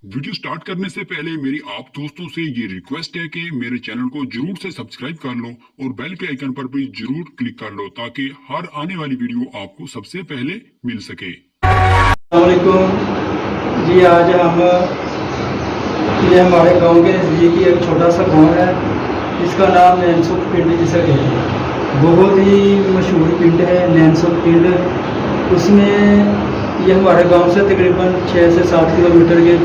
Video start करने से पहले मेरी आप दोस्तों से ये रिक्वेस्ट है कि मेरे चैनल को जरूर से सब्सक्राइब कर लो और बेल के आइकन पर भी जरूर क्लिक कर लो ताकि हर आने वाली वीडियो आपको सबसे पहले मिल सके। अस्सलामुअलैकुम जी। आज हम ये हमारे गांव के नज़दीक एक छोटा सा गांव है, इसका नाम नैनसुख पिंड जिसे कहते हैं। बहुत ही मशहूर पिंड है नैनसुख पिंड। उसमें ये हमारे गांव से तकरीबन 6 से 7 किलोमीटर की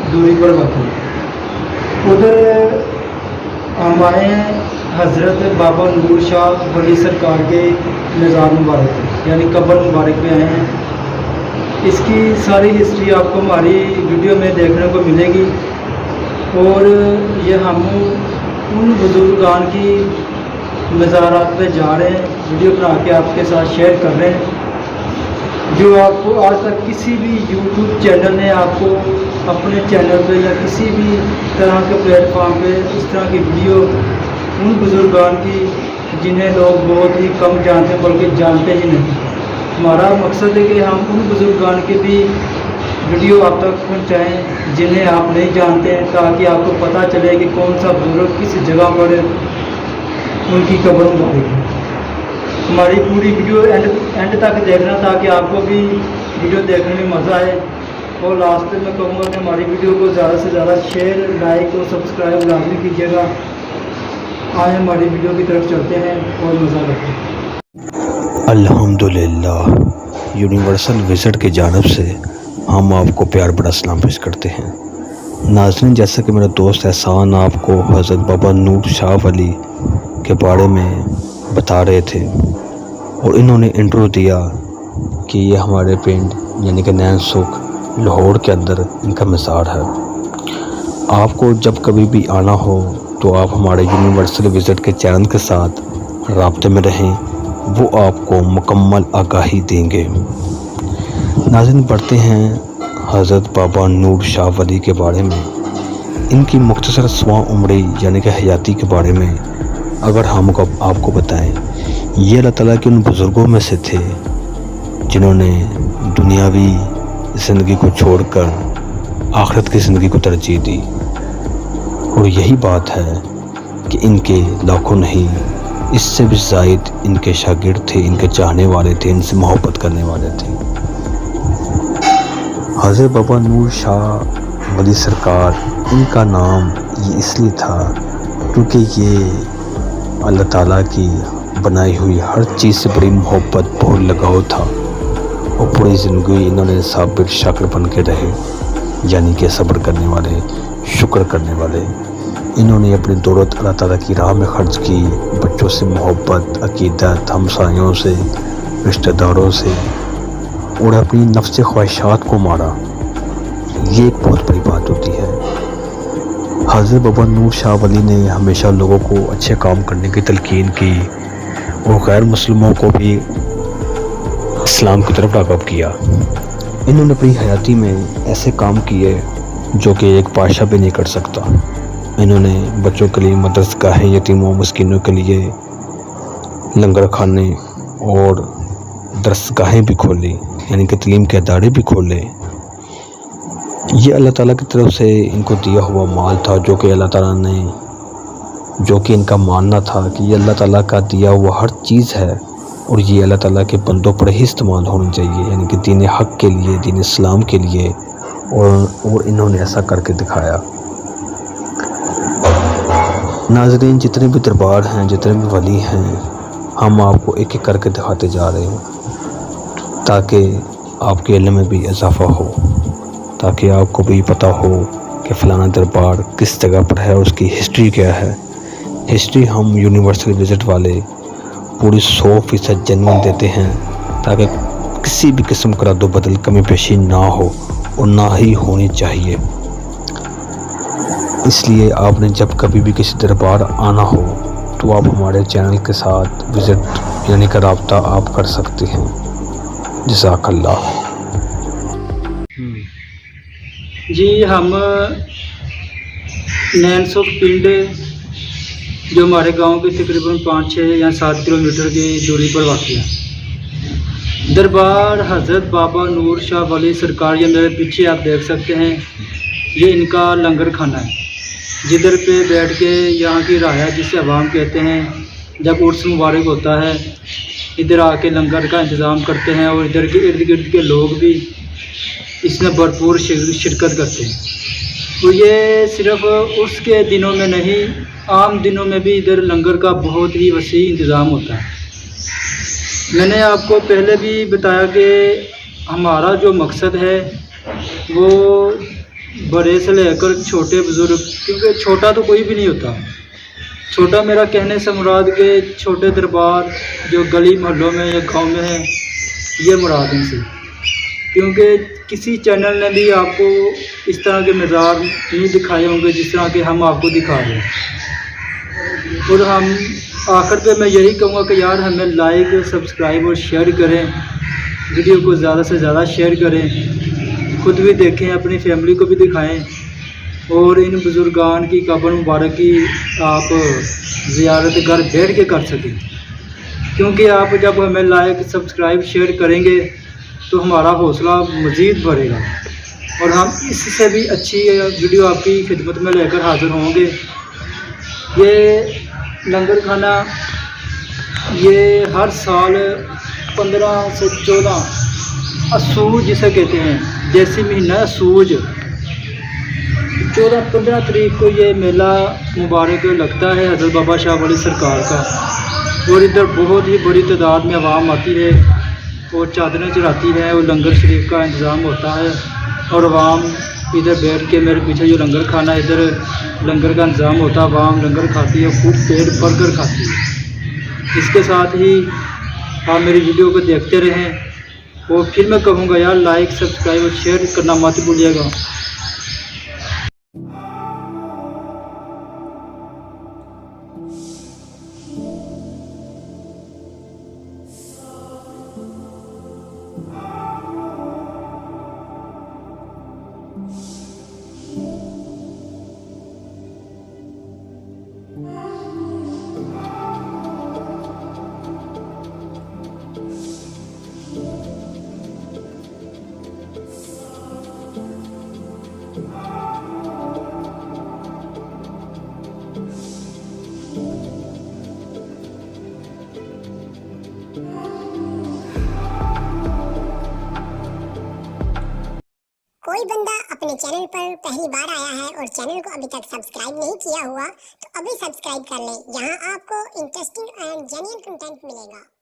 दूरी पर वाक़ है। उधर हम आए हैं हज़रत बाबा नूर शाह वली सरकार के मज़ार मुबारक यानी कब्र मुबारक पे आए हैं। इसकी सारी हिस्ट्री आपको हमारी वीडियो में देखने को मिलेगी और ये हम उन बुजुर्गान की मज़ारात पे जा रहे हैं, वीडियो बना के आपके साथ शेयर कर रहे हैं जो आपको आज तक किसी भी यूट्यूब चैनल ने आपको अपने चैनल पे या किसी भी तरह के प्लेटफॉर्म पे इस तरह की वीडियो उन बुजुर्गान की जिन्हें लोग बहुत ही कम जानते हैं बल्कि जानते ही नहीं। हमारा मकसद है कि हम उन बुजुर्गान के भी वीडियो आप तक पहुंचाएं जिन्हें आप नहीं जानते हैं, ताकि आपको पता चले कि कौन सा बुजुर्ग किस जगह पर उनकी कब्र मुबारक है। हमारी पूरी वीडियो एंड तक देखना ताकि आपको भी वीडियो देखने में मज़ा आए। और लास्ट में मैं कहूँगा कि हमारी वीडियो को ज़्यादा से ज़्यादा शेयर, लाइक और सब्सक्राइब लाजमी कीजिएगा। आए हमारी वीडियो की तरफ चलते हैं और मज़ा करते हैं। अल्हम्दुलिल्लाह यूनिवर्सल विज़िट की जानिब से हम आपको प्यार बड़ा सलाम पेश करते हैं। नाज़रीन, जैसा कि मेरा दोस्त एहसान आपको हज़रत बाबा नूर शाह वली के बारे में बता रहे थे और इन्होंने इंट्रो दिया कि ये हमारे पिंड यानी कि नैनसुख लाहौर के अंदर इनका मज़ार है। आपको जब कभी भी आना हो तो आप हमारे यूनिवर्सल विज़िट के चैनल के साथ राब्ते में रहें, वो आपको मुकम्मल आगाही देंगे। नाज़रीन, बढ़ते हैं हज़रत बाबा नूर शाह वली के बारे में। इनकी मुख्तसर सवा उम्री यानी कि हयाती के बारे में अगर हम आपको बताएं, ये अल्लाह ताला के उन बुज़ुर्गों में से थे जिन्होंने दुनियावी ज़िंदगी को छोड़कर आखिरत की ज़िंदगी को तरजीह दी। और यही बात है कि इनके लाखों नहीं, इससे भी ज़ायद इनके शागिर्द थे, इनके चाहने वाले थे, इनसे मोहब्बत करने वाले थे। हज़रत बाबा नूर शाह वली सरकार, इनका नाम ये इसलिए था क्योंकि ये अल्लाह ताला की बनाई हुई हर चीज़ से बड़ी मोहब्बत, बहुत लगाव था और पूरी ज़िंदगी इन्होंने साबिर शाकिर बन के रहे, यानी कि सब्र करने वाले, शुक्र करने वाले। इन्होंने अपनी दौलत अल्लाह ताला की राह में खर्च की, बच्चों से मोहब्बत, अकीदत, हमसायों से, रिश्तेदारों से, और अपनी नफ्स ख्वाहिशात को मारा। ये एक बहुत बड़ी बात होती है। हज़रत बाबा नूर शाह वली ने हमेशा लोगों को अच्छे काम करने की तलकीन की और गैर मुस्लिमों को भी इस्लाम की तरफ राग़िब किया। इन्होंने अपनी हयाती में ऐसे काम किए जो कि एक बादशाह भी नहीं कर सकता। इन्होंने बच्चों के लिए मदरसगाहें, यतीमों, मिस्कीनों के लिए लंगर खाने और दरसगाहें भी खोली, यानी कि तालीम के अदारे भी खोले। ये अल्लाह ताला की तरफ से इनको दिया हुआ माल था जो कि अल्लाह ताला ने, जो कि इनका मानना था कि ये अल्लाह ताला का दिया हुआ हर चीज़ है और ये अल्लाह ताला के बंदों पर ही इस्तेमाल होनी चाहिए, यानी कि दीन हक़ के लिए, दीन इस्लाम के लिए। और इन्होंने ऐसा करके दिखाया। नाज़रीन, जितने भी दरबार हैं, जितने भी वली हैं, हम आपको एक एक करके दिखाते जा रहे हैं ताकि आपके इल्म में भी इजाफ़ा हो, ताकि आपको भी पता हो कि फ़लाना दरबार किस जगह पर है और उसकी हिस्ट्री क्या है। हिस्ट्री हम यूनिवर्सल विज़िट वाले पूरी 100% जेन्युइन देते हैं ताकि किसी भी किस्म का रद्द बदल, कमी पेशी ना हो और ना ही होनी चाहिए। इसलिए आपने जब कभी भी किसी दरबार आना हो तो आप हमारे चैनल के साथ विज़िट यानी कि राब्ता आप कर सकते हैं। जज़ाकल्लाह। जी, हम नैनसुख पिंड जो हमारे गांव के तकरीबन 5-6 या 7 किलोमीटर की दूरी पर वाक़ है। दरबार हज़रत बाबा नूर शाह वली सरकार, ये मेरे पीछे आप देख सकते हैं, یہ ان کا لنگر کھانا ہے، جدھر پہ بیٹھ کے یہاں کی رعایا جسے عوام کہتے ہیں، جب عرس مبارک ہوتا ہے ادھر آ کے لنگر کا انتظام کرتے ہیں، اور ادھر کے ارد گرد کے لوگ بھی اس میں بھرپور شرکت کرتے ہیں۔ تو یہ صرف عرس کے دنوں میں نہیں، عام دنوں میں بھی ادھر لنگر کا بہت ہی وسیع انتظام ہوتا ہے۔ میں نے آپ کو پہلے بھی بتایا کہ ہمارا جو مقصد ہے وہ بڑے سے لے کر چھوٹے بزرگ، کیونکہ چھوٹا تو کوئی بھی نہیں ہوتا، چھوٹا میرا کہنے سے مراد کہ چھوٹے دربار جو گلی محلوں میں یا گاؤں میں ہیں، یہ مراد ان سے، کیونکہ کسی چینل نے بھی آپ کو اس طرح کے مزار نہیں دکھائے ہوں گے جس طرح کہ ہم آپ کو دکھا رہے ہیں۔ اور ہم آخر پہ میں یہی کہوں گا کہ یار ہمیں لائک، سبسکرائب اور شیئر کریں، ویڈیو کو زیادہ سے زیادہ شیئر کریں، خود بھی دیکھیں، اپنی فیملی کو بھی دکھائیں، اور ان بزرگان کی قبر مبارک کی آپ زیارت گھر بیٹھ کے کر سکیں، کیونکہ آپ جب ہمیں لائک، سبسکرائب، شیئر کریں گے تو ہمارا حوصلہ مزید بڑھے گا، اور ہم اس سے بھی اچھی ویڈیو آپ کی خدمت میں لے کر حاضر ہوں گے۔ یہ لنگر کھانا یہ ہر سال 15 سے 14 اسوج جسے کہتے ہیں، جیسی مہینہ سوج 14-15 تاریخ کو یہ میلہ مبارک لگتا ہے حضرت بابا شاہ ولی سرکار کا، اور ادھر بہت ہی بڑی تعداد میں عوام آتی ہے اور چادریں چڑھاتی ہے، اور لنگر شریف کا انتظام ہوتا ہے، اور عوام ادھر بیٹھ کے، میرے پیچھے جو لنگر کھانا ہے ادھر لنگر کا انتظام ہوتا ہے، عوام لنگر کھاتی ہے، خوب پیٹ بھر کر کھاتی ہے۔ اس کے ساتھ ہی آپ میری ویڈیو کو دیکھتے رہیں، اور پھر میں کہوں گا یار لائک، سبسکرائب اور شیئر کرنا مت بھولیے گا۔ کوئی بندہ اپنے چینل پر پہلی بار آیا ہے اور چینل کو ابھی تک سبسکرائب نہیں کیا ہوا تو ابھی سبسکرائب کر لیں، یہاں آپ کو انٹرسٹنگ اینڈ جینیئن کنٹینٹ ملے گا۔